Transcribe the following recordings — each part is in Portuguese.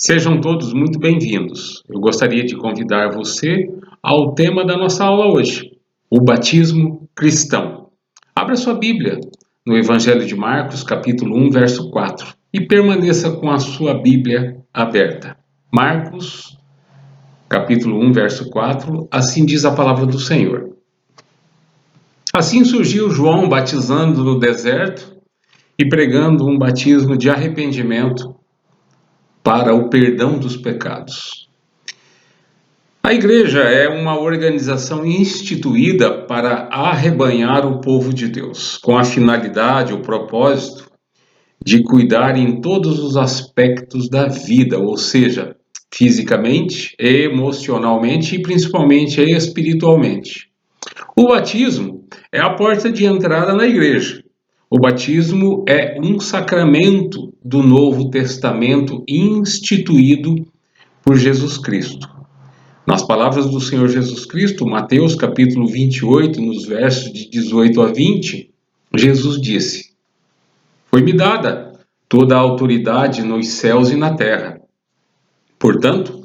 Sejam todos muito bem-vindos. Eu gostaria de convidar você ao tema da nossa aula hoje, o batismo cristão. Abra sua Bíblia no Evangelho de Marcos, capítulo 1, verso 4, e permaneça com a sua Bíblia aberta. Marcos, capítulo 1, verso 4, assim diz a palavra do Senhor. Assim surgiu João batizando no deserto e pregando um batismo de arrependimento para o perdão dos pecados. A igreja é uma organização instituída para arrebanhar o povo de Deus, com a finalidade, o propósito de cuidar em todos os aspectos da vida, ou seja, fisicamente, emocionalmente e principalmente espiritualmente. O batismo é a porta de entrada na igreja. O batismo é um sacramento do Novo Testamento instituído por Jesus Cristo. Nas palavras do Senhor Jesus Cristo, Mateus capítulo 28, nos versos de 18 a 20, Jesus disse: "Foi-me dada toda a autoridade nos céus e na terra. Portanto,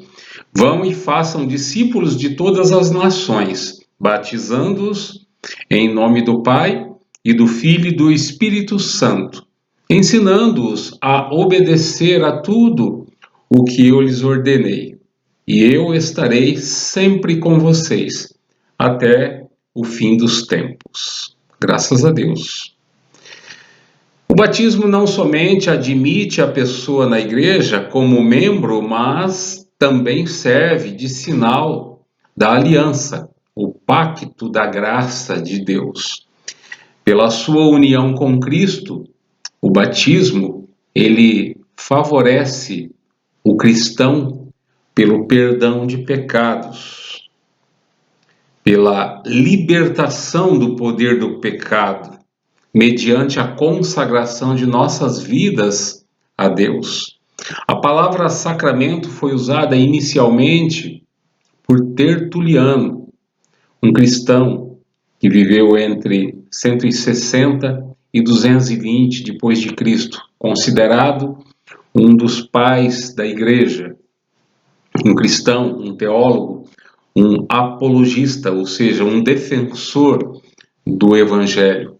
vão e façam discípulos de todas as nações, batizando-os em nome do Pai, e do Filho e do Espírito Santo, ensinando-os a obedecer a tudo o que eu lhes ordenei. E eu estarei sempre com vocês, até o fim dos tempos." Graças a Deus. O batismo não somente admite a pessoa na igreja como membro, mas também serve de sinal da aliança, o pacto da graça de Deus. Pela sua união com Cristo, o batismo, ele favorece o cristão pelo perdão de pecados, pela libertação do poder do pecado, mediante a consagração de nossas vidas a Deus. A palavra sacramento foi usada inicialmente por Tertuliano, um cristão que viveu entre 160 e 220 depois de Cristo, considerado um dos pais da igreja, um cristão, um teólogo, um apologista, ou seja, um defensor do evangelho,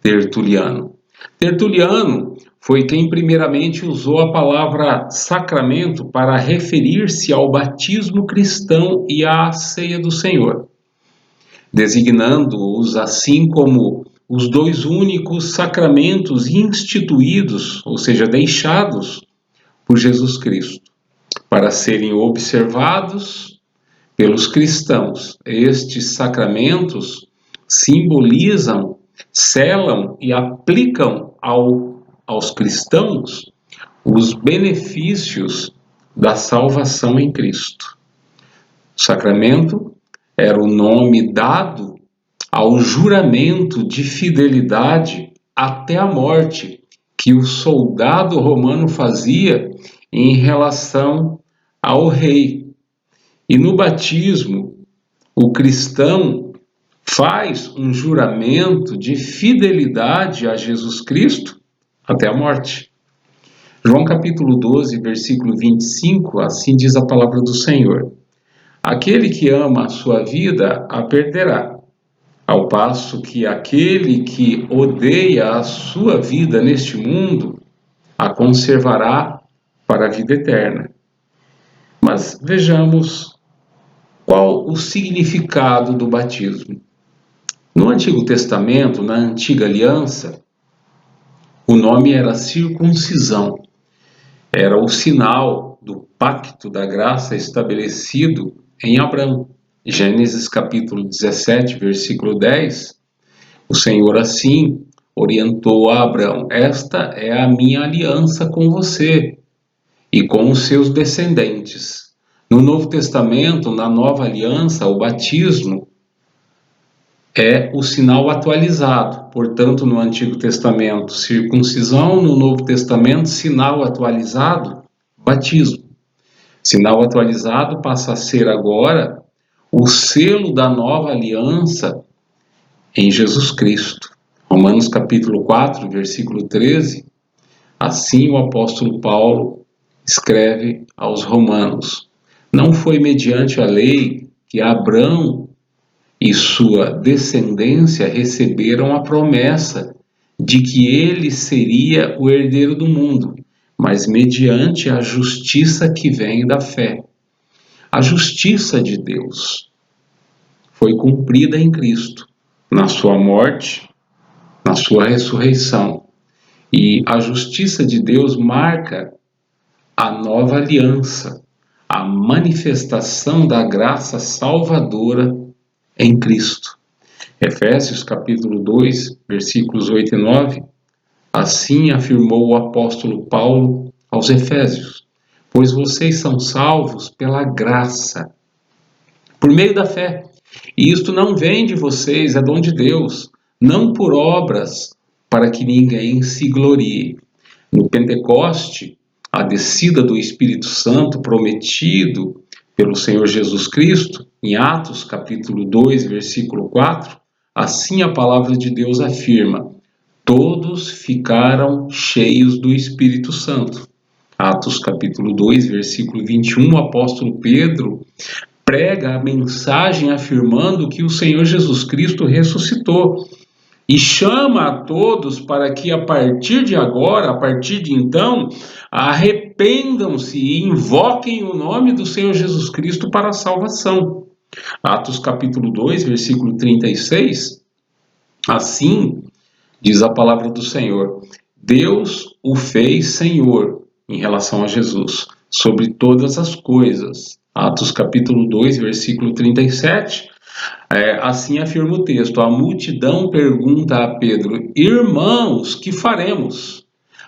Tertuliano. Tertuliano foi quem primeiramente usou a palavra sacramento para referir-se ao batismo cristão e à ceia do Senhor, designando-os assim como os dois únicos sacramentos instituídos, ou seja, deixados por Jesus Cristo, para serem observados pelos cristãos. Estes sacramentos simbolizam, selam e aplicam aos cristãos os benefícios da salvação em Cristo. O sacramento era o nome dado ao juramento de fidelidade até a morte que o soldado romano fazia em relação ao rei. E no batismo, o cristão faz um juramento de fidelidade a Jesus Cristo até a morte. João capítulo 12, versículo 25, assim diz a palavra do Senhor: "Aquele que ama a sua vida a perderá, ao passo que aquele que odeia a sua vida neste mundo a conservará para a vida eterna." Mas vejamos qual o significado do batismo. No Antigo Testamento, na Antiga Aliança, o nome era circuncisão. Era o sinal do pacto da graça estabelecido em Abraão. Gênesis capítulo 17, versículo 10, o Senhor assim orientou a Abraão: "Esta é a minha aliança com você e com os seus descendentes." No Novo Testamento, na Nova Aliança, o batismo é o sinal atualizado. Portanto, no Antigo Testamento, circuncisão; no Novo Testamento, sinal atualizado, batismo. Sinal atualizado passa a ser agora o selo da nova aliança em Jesus Cristo. Romanos capítulo 4, versículo 13, assim o apóstolo Paulo escreve aos Romanos: não foi mediante a lei que Abrão e sua descendência receberam a promessa de que ele seria o herdeiro do mundo, mas mediante a justiça que vem da fé. A justiça de Deus foi cumprida em Cristo, na sua morte, na sua ressurreição. E a justiça de Deus marca a nova aliança, a manifestação da graça salvadora em Cristo. Efésios capítulo 2, versículos 8 e 9, assim afirmou o apóstolo Paulo aos Efésios: pois vocês são salvos pela graça, por meio da fé. E isto não vem de vocês, é dom de Deus, não por obras, para que ninguém se glorie. No Pentecoste, a descida do Espírito Santo prometido pelo Senhor Jesus Cristo, em Atos capítulo 2, versículo 4, assim a palavra de Deus afirma: todos ficaram cheios do Espírito Santo. Atos capítulo 2, versículo 21, o apóstolo Pedro prega a mensagem afirmando que o Senhor Jesus Cristo ressuscitou e chama a todos para que a partir de agora, a partir de então, arrependam-se e invoquem o nome do Senhor Jesus Cristo para a salvação. Atos capítulo 2, versículo 36, assim diz a palavra do Senhor: Deus o fez Senhor, em relação a Jesus, sobre todas as coisas. Atos capítulo 2, versículo 37, assim afirma o texto: a multidão pergunta a Pedro: irmãos, que faremos?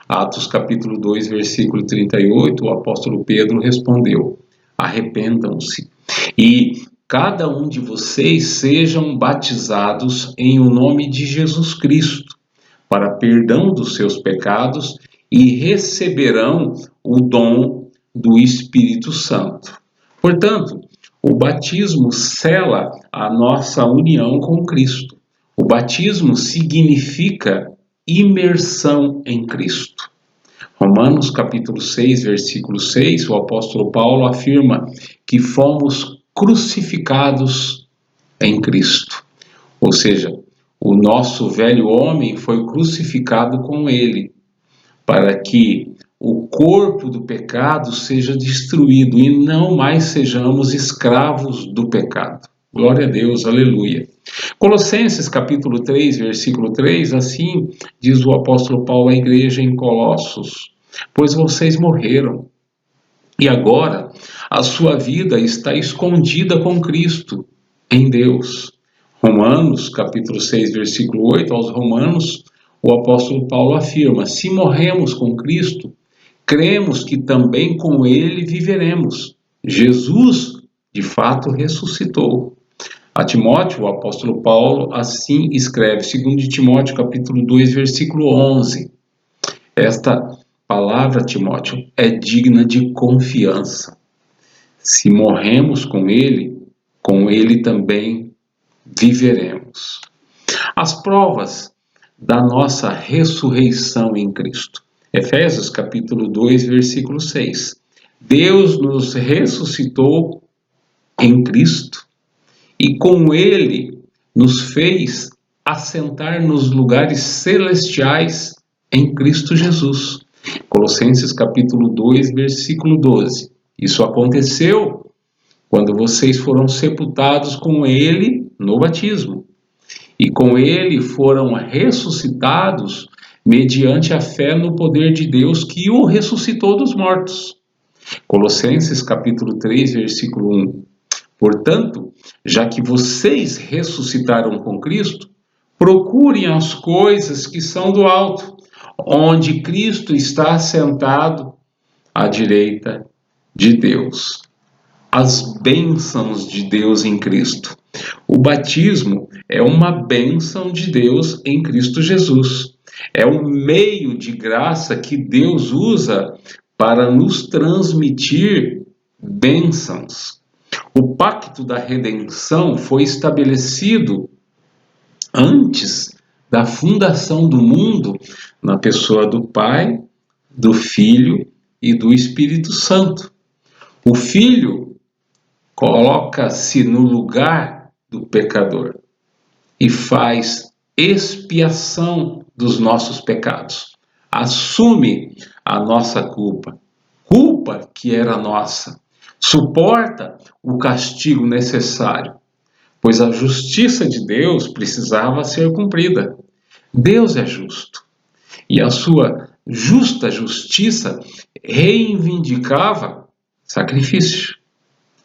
Atos capítulo 2, versículo 38, o apóstolo Pedro respondeu: arrependam-se e cada um de vocês sejam batizados em o nome de Jesus Cristo, para perdão dos seus pecados, e receberão o dom do Espírito Santo. Portanto, o batismo sela a nossa união com Cristo. O batismo significa imersão em Cristo. Romanos capítulo 6, versículo 6, o apóstolo Paulo afirma que fomos crucificados em Cristo. Ou seja, o nosso velho homem foi crucificado com ele, para que o corpo do pecado seja destruído e não mais sejamos escravos do pecado. Glória a Deus, aleluia. Colossenses capítulo 3, versículo 3, assim diz o apóstolo Paulo à igreja em Colossos: pois vocês morreram, e agora a sua vida está escondida com Cristo em Deus. Romanos capítulo 6, versículo 8, aos Romanos, o apóstolo Paulo afirma: se morremos com Cristo, cremos que também com ele viveremos. Jesus, de fato, ressuscitou. A Timóteo, o apóstolo Paulo assim escreve, 2 Timóteo capítulo 2, versículo 11. Esta palavra, Timóteo, é digna de confiança. Se morremos com ele também viveremos. As provas da nossa ressurreição em Cristo. Efésios capítulo 2, versículo 6. Deus nos ressuscitou em Cristo e com ele nos fez assentar nos lugares celestiais em Cristo Jesus. Colossenses capítulo 2, versículo 12. Isso aconteceu quando vocês foram sepultados com ele no batismo, e com ele foram ressuscitados mediante a fé no poder de Deus que o ressuscitou dos mortos. Colossenses capítulo 3, versículo 1. Portanto, já que vocês ressuscitaram com Cristo, procurem as coisas que são do alto, onde Cristo está assentado à direita de Deus. As bênçãos de Deus em Cristo. O batismo é uma bênção de Deus em Cristo Jesus. É um meio de graça que Deus usa para nos transmitir bênçãos. O pacto da redenção foi estabelecido antes da fundação do mundo, na pessoa do Pai, do Filho e do Espírito Santo. O Filho coloca-se no lugar do pecador e faz expiação dos nossos pecados. Assume a nossa culpa que era nossa. Suporta o castigo necessário, pois a justiça de Deus precisava ser cumprida. Deus é justo, e a sua justa justiça reivindicava sacrifício.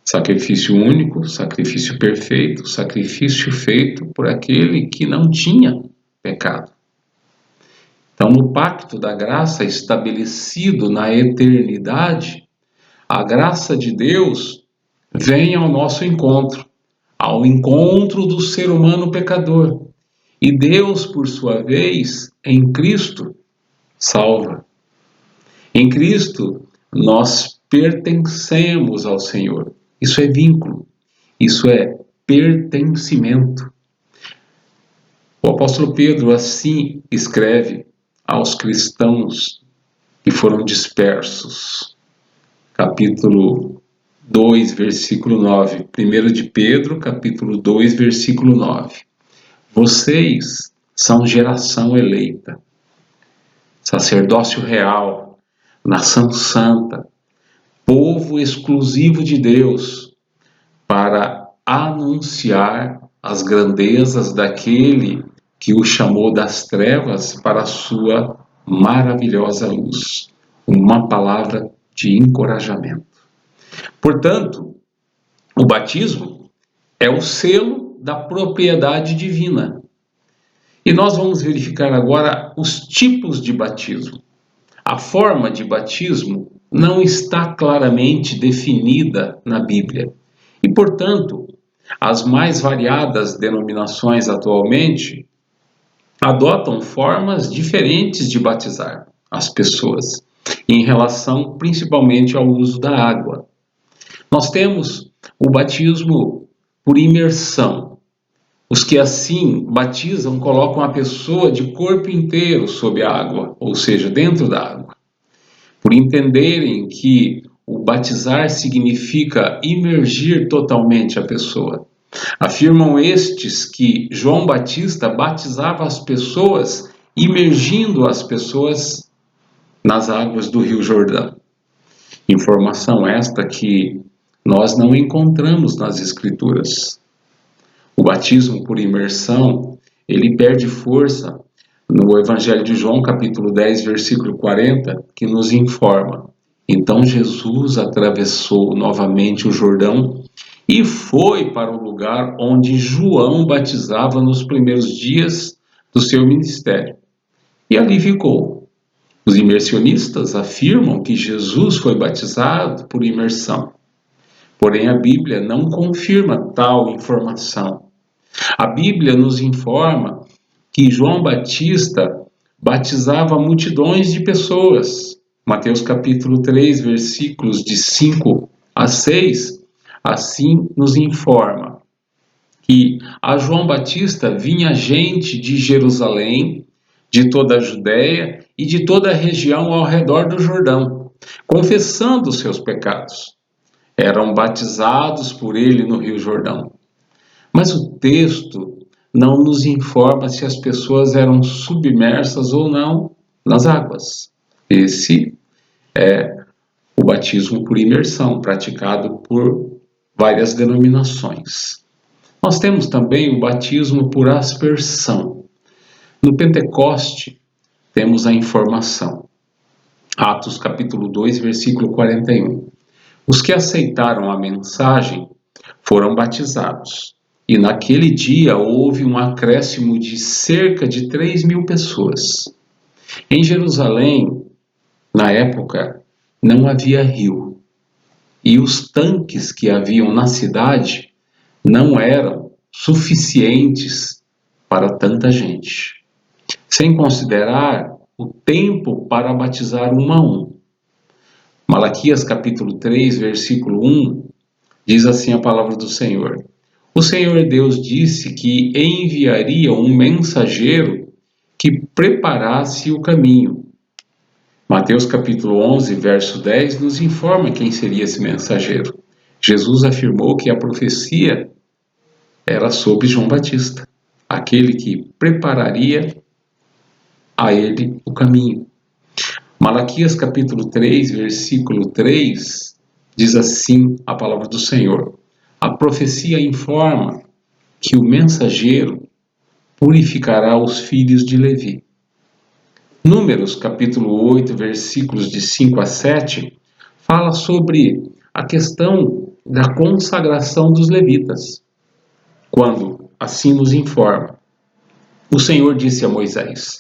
Sacrifício único, sacrifício perfeito, sacrifício feito por aquele que não tinha pecado. Então, no pacto da graça estabelecido na eternidade, a graça de Deus vem ao nosso encontro, ao encontro do ser humano pecador. E Deus, por sua vez, em Cristo, salva. Em Cristo, nós pertencemos ao Senhor. Isso é vínculo, isso é pertencimento. O apóstolo Pedro assim escreve aos cristãos que foram dispersos. Capítulo 2, versículo 9. 1 de Pedro, capítulo 2, versículo 9. Vocês são geração eleita, sacerdócio real, nação santa, povo exclusivo de Deus, para anunciar as grandezas daquele que o chamou das trevas para a sua maravilhosa luz. Uma palavra de encorajamento. Portanto, o batismo é o selo da propriedade divina. E nós vamos verificar agora os tipos de batismo. A forma de batismo não está claramente definida na Bíblia. E, portanto, as mais variadas denominações atualmente adotam formas diferentes de batizar as pessoas, em relação principalmente ao uso da água. Nós temos o batismo por imersão. Os que assim batizam colocam a pessoa de corpo inteiro sob a água, ou seja, dentro da água. Por entenderem que o batizar significa imergir totalmente a pessoa. Afirmam estes que João Batista batizava as pessoas, imergindo as pessoas nas águas do Rio Jordão. Informação esta que nós não encontramos nas Escrituras. O batismo por imersão, ele perde força no Evangelho de João, capítulo 10, versículo 40, que nos informa: então Jesus atravessou novamente o Jordão e foi para o lugar onde João batizava nos primeiros dias do seu ministério. E ali ficou. Os imersionistas afirmam que Jesus foi batizado por imersão. Porém, a Bíblia não confirma tal informação. A Bíblia nos informa que João Batista batizava multidões de pessoas. Mateus capítulo 3, versículos de 5 a 6, assim nos informa que a João Batista vinha gente de Jerusalém, de toda a Judéia e de toda a região ao redor do Jordão, confessando os seus pecados. Eram batizados por ele no Rio Jordão. Mas o texto não nos informa se as pessoas eram submersas ou não nas águas. Esse é o batismo por imersão, praticado por várias denominações. Nós temos também o batismo por aspersão. No Pentecoste, temos a informação. Atos capítulo 2, versículo 41. Os que aceitaram a mensagem foram batizados. E naquele dia houve um acréscimo de cerca de 3.000 pessoas. Em Jerusalém, na época, não havia rio. E os tanques que haviam na cidade não eram suficientes para tanta gente. Sem considerar o tempo para batizar um a um. Malaquias capítulo 3, versículo 1, diz assim a palavra do Senhor. O Senhor Deus disse que enviaria um mensageiro que preparasse o caminho. Mateus capítulo 11, verso 10, nos informa quem seria esse mensageiro. Jesus afirmou que a profecia era sobre João Batista, aquele que prepararia a ele o caminho. Malaquias capítulo 3, versículo 3, diz assim a palavra do Senhor: a profecia informa que o mensageiro purificará os filhos de Levi. Números capítulo 8, versículos de 5 a 7, fala sobre a questão da consagração dos levitas, quando assim nos informa: o Senhor disse a Moisés: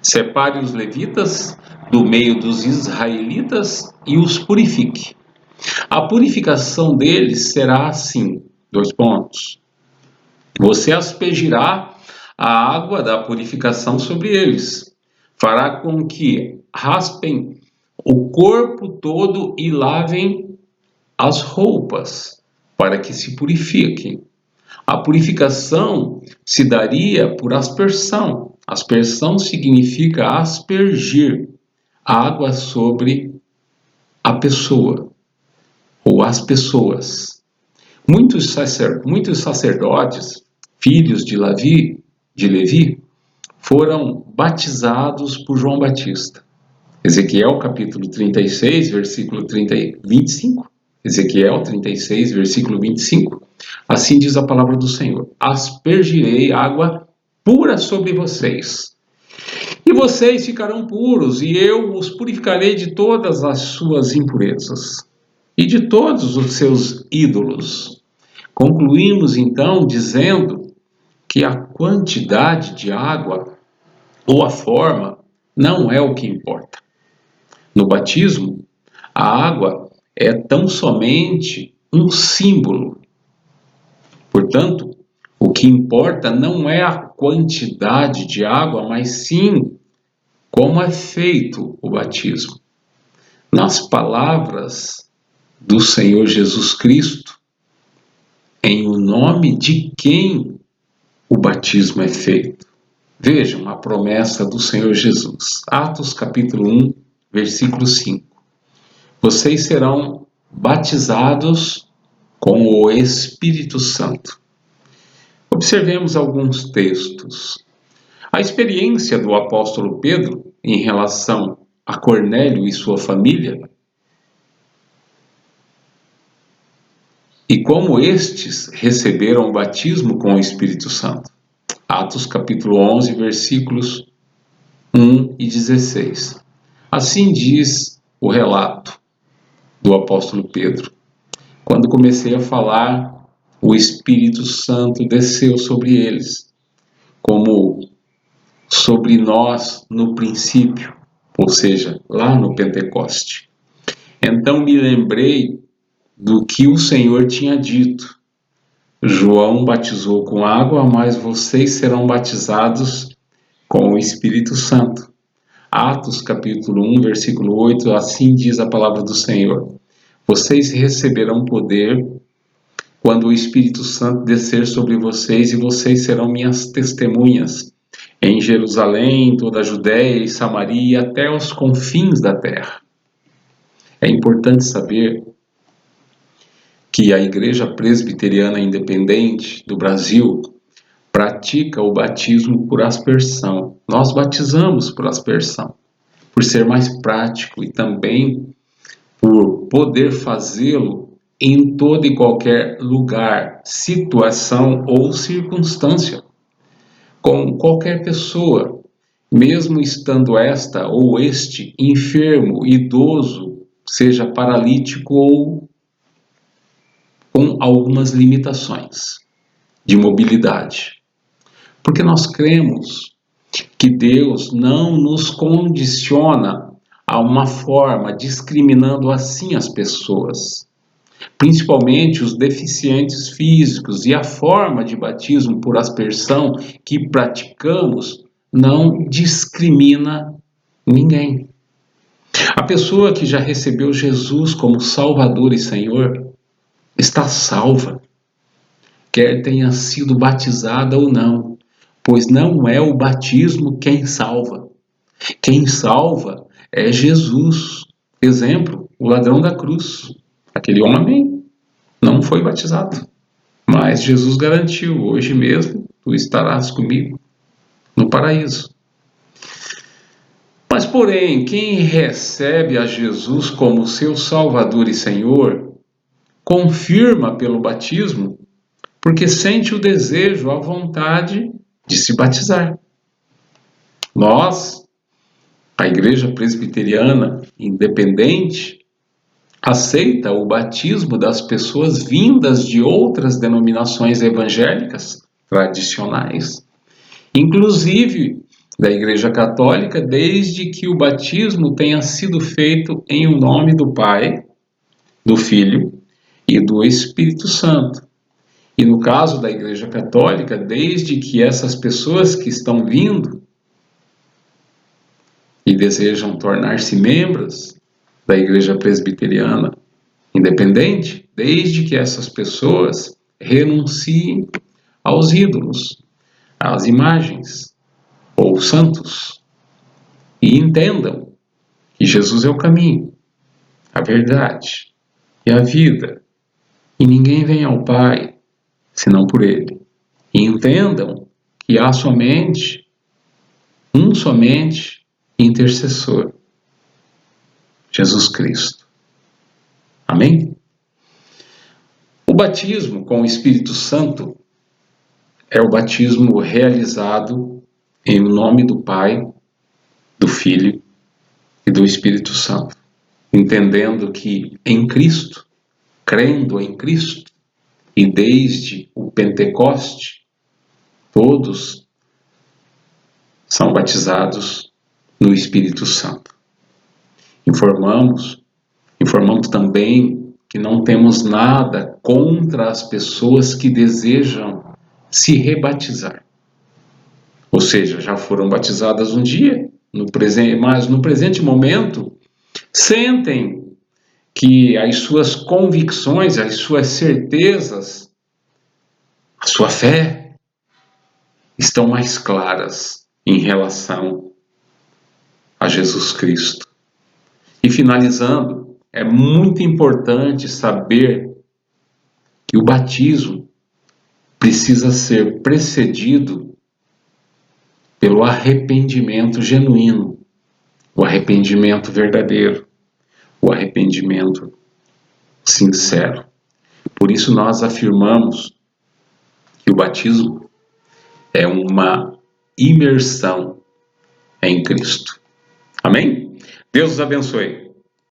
separe os levitas do meio dos israelitas e os purifique. A purificação deles será assim: você aspergirá a água da purificação sobre eles, fará com que raspem o corpo todo e lavem as roupas, para que se purifiquem. A purificação se daria por aspersão. Aspersão significa aspergir água sobre a pessoa ou as pessoas. Muitos sacerdotes, filhos de Levi, foram batizados por João Batista. Ezequiel capítulo 36, versículo 25. Ezequiel 36, versículo 25. Assim diz a palavra do Senhor: aspergirei água pura sobre vocês, e vocês ficarão puros, e eu os purificarei de todas as suas impurezas e de todos os seus ídolos. Concluímos então dizendo que a quantidade de água ou a forma não é o que importa. No batismo, a água é tão somente um símbolo. Portanto, o que importa não é a quantidade de água, mas sim como é feito o batismo. Nas palavras do Senhor Jesus Cristo, em o nome de quem o batismo é feito. Vejam a promessa do Senhor Jesus. Atos capítulo 1, versículo 5. Vocês serão batizados com o Espírito Santo. Observemos alguns textos. A experiência do apóstolo Pedro em relação a Cornélio e sua família, e como estes receberam o batismo com o Espírito Santo. Atos capítulo 11, versículos 1 e 16. Assim diz o relato do apóstolo Pedro: quando comecei a falar, o Espírito Santo desceu sobre eles, como sobre nós no princípio, ou seja, lá no Pentecoste. Então me lembrei do que o Senhor tinha dito: João batizou com água, mas vocês serão batizados com o Espírito Santo. Atos capítulo 1, versículo 8, assim diz a palavra do Senhor: vocês receberão poder quando o Espírito Santo descer sobre vocês, e vocês serão minhas testemunhas em Jerusalém, em toda a Judéia e Samaria e até os confins da terra. É importante saber que a Igreja Presbiteriana Independente do Brasil pratica o batismo por aspersão. Nós batizamos por aspersão, por ser mais prático e também por poder fazê-lo em todo e qualquer lugar, situação ou circunstância, com qualquer pessoa, mesmo estando esta ou este enfermo, idoso, seja paralítico ou com algumas limitações de mobilidade. Porque nós cremos que Deus não nos condiciona a uma forma, discriminando assim as pessoas, principalmente os deficientes físicos, e a forma de batismo por aspersão que praticamos não discrimina ninguém. A pessoa que já recebeu Jesus como Salvador e Senhor está salva, quer tenha sido batizada ou não, pois não é o batismo quem salva. Quem salva é Jesus. Exemplo, o ladrão da cruz. Aquele homem não foi batizado, mas Jesus garantiu: hoje mesmo tu estarás comigo no paraíso. Mas, porém, quem recebe a Jesus como seu Salvador e Senhor, confirma pelo batismo, porque sente o desejo, a vontade de se batizar. Nós, a Igreja Presbiteriana Independente, aceita o batismo das pessoas vindas de outras denominações evangélicas tradicionais, inclusive da Igreja Católica, desde que o batismo tenha sido feito em o nome do Pai, do Filho e do Espírito Santo. E no caso da Igreja Católica, desde que essas pessoas que estão vindo e desejam tornar-se membros da Igreja Presbiteriana Independente, desde que essas pessoas renunciem aos ídolos, às imagens ou santos, e entendam que Jesus é o caminho, a verdade e a vida, e ninguém vem ao Pai senão por Ele. E entendam que há somente intercessor, Jesus Cristo. Amém? O batismo com o Espírito Santo é o batismo realizado em nome do Pai, do Filho e do Espírito Santo, entendendo que em Cristo, crendo em Cristo, e desde o Pentecoste, todos são batizados no Espírito Santo. Informamos também que não temos nada contra as pessoas que desejam se rebatizar. Ou seja, já foram batizadas um dia, mas no presente momento sentem que as suas convicções, as suas certezas, a sua fé estão mais claras em relação a Jesus Cristo. E finalizando, é muito importante saber que o batismo precisa ser precedido pelo arrependimento genuíno, o arrependimento verdadeiro, o arrependimento sincero. Por isso nós afirmamos que o batismo é uma imersão em Cristo. Amém? Deus os abençoe.